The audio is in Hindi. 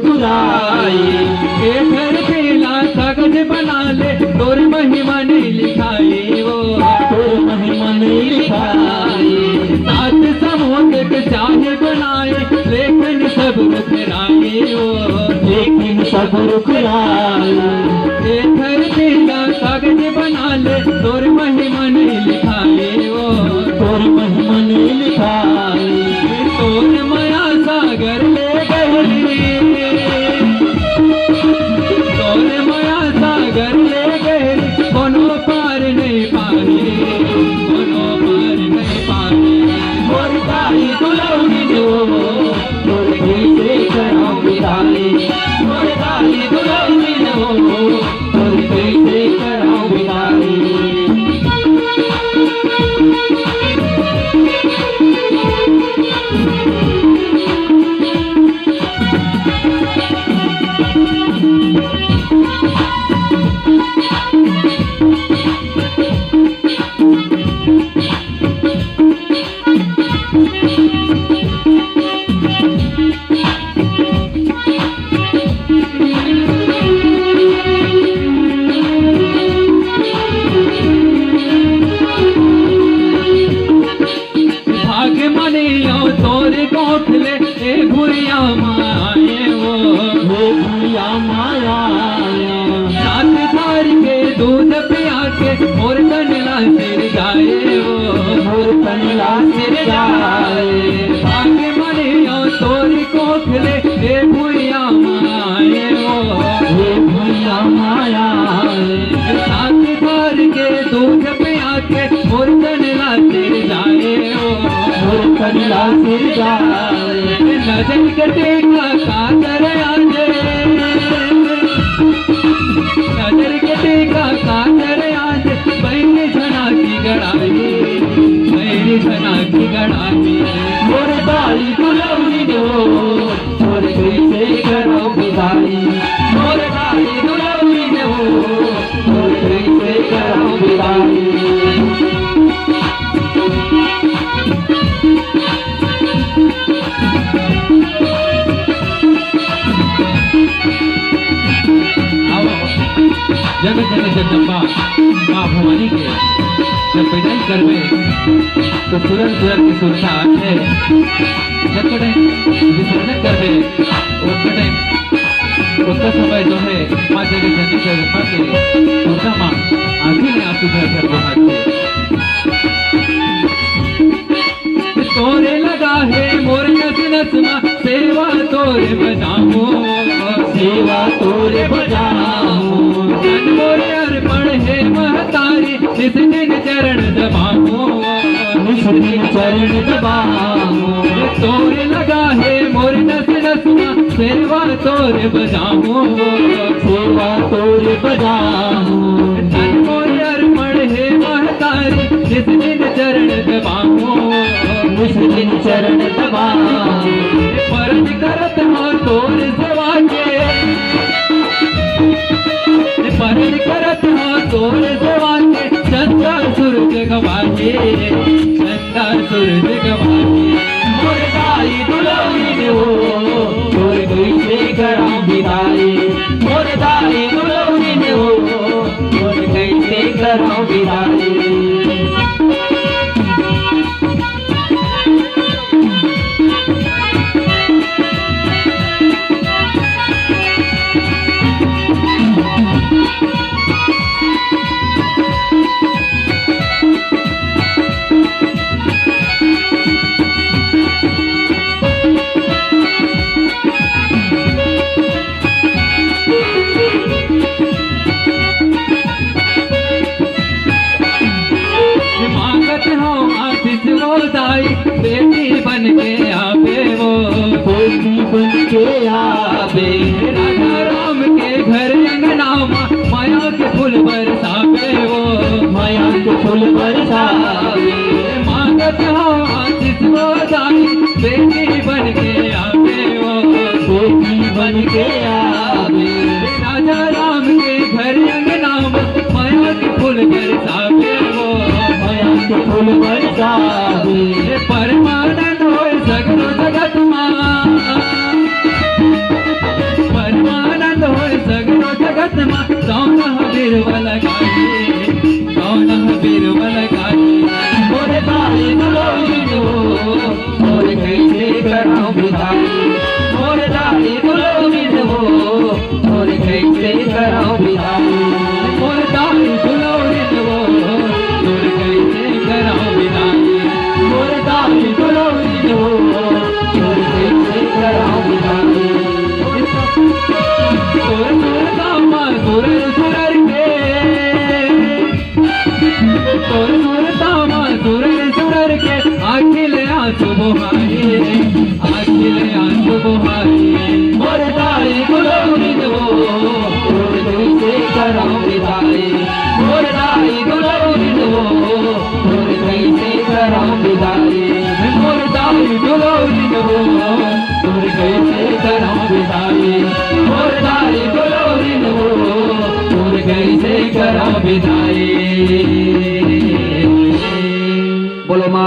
बुराई। केसर पीला कागज बना ले तोर महिमा नहीं लिखाई वो, तोर महिमा नहीं लिखाई। सात समुद्र के चाहे बनाए लेकिन सब रुकराए वो, लेकिन सब रुकराए। केसर पीला कागज बना ले तोर महिमा नहीं लिखाई वो, तोर महिमा नहीं लिखाई। तोर माया सागर ले गहरी, तोर माया सागर ले गहरी, कोनो पार नहीं पानी, कोनो पार नहीं पानी। मोर दाई दुलौनी दो, तोर कैसे कराऊं विदाई। मोर दाई दुलौनी दो, तोर कैसे कराऊं विदाई। भाग्य मनियो तोरे कोठले ए भुइया माए वो, वो भैया माया। साथ धार के दूध पिया के मोर कनला सिर जाए वो, मोर कनला सिर जाए। भाग्य मनियो तोरे कोठले ए भुइया माए वो, वो भैया माया। साथ धार के दूध पिया के मोर कनला सिर जाए वो, मोर कनला सिर जाए। नजर कटेगा कातर आजे, नजर कटेगा कातर आजे, बैरी झना की गड़ाई, बैरी झना की गड़ाई। मोर दाई दुलौनी दो, तोर कैसे कराऊं विदाई। मोर दाई दुलौनी दो, तोर कैसे कराऊं विदाई। जगत जनक जगदम्बा माँ भवानी के जब पैदाई करवे तो तुरंत तुरंत की सुरता है, जब कटे विसर्जन करवे उतना समय जो है माँ जगत जनक जगदम्बा के सुरता माँ आंखें में आंसू भर भर बहाते। तोरे लगा है मोर नस नस माँ सेवा तोरे बजाओ, सेवा तोरे बजाऊं। तन मोरे अर्पण है महतारी, निस दिन चरण दबाओ, निस दिन चरण दबाऊं। तोरे लगा है मोर नस नस माँ सेवा तोरे बजाओ, सेवा तोरे बजाऊं। तन मोरे अर्पण है महतारी, निस दिन चरण दबाओ, निस दिन चरण दबाऊं। परज करत हो तोर सेवा के, परज करत हो तोर सेवा के, चंदा सूरज गवाके, चंदा सूरज गवाके। मोर दाई दुलौनी दो, तोर कैसे कराऊं विदाई। मोर दाई दुलौनी दो, तोर कैसे कराऊं विदाई। बेटी बन के आवे वो, बेटी बन के आवे। राधा राम के घर अंगना माया के फूल बरसावे वो, माया के फूल बरसावे। मांगत हो आशीष वो दाई, बेटी बन के आवे वो, बेटी बन के आवे। राजा राम के घर अंगना माया के फूल बरसावे वो, माया के फूल बरसावे। परमानंद हो सगरो जगत माँ, गोलोरी वो तुर कैसे करा विदाई मोर दाई गोलोरी वो तुर कैसे करा विदाई। बोलो माँ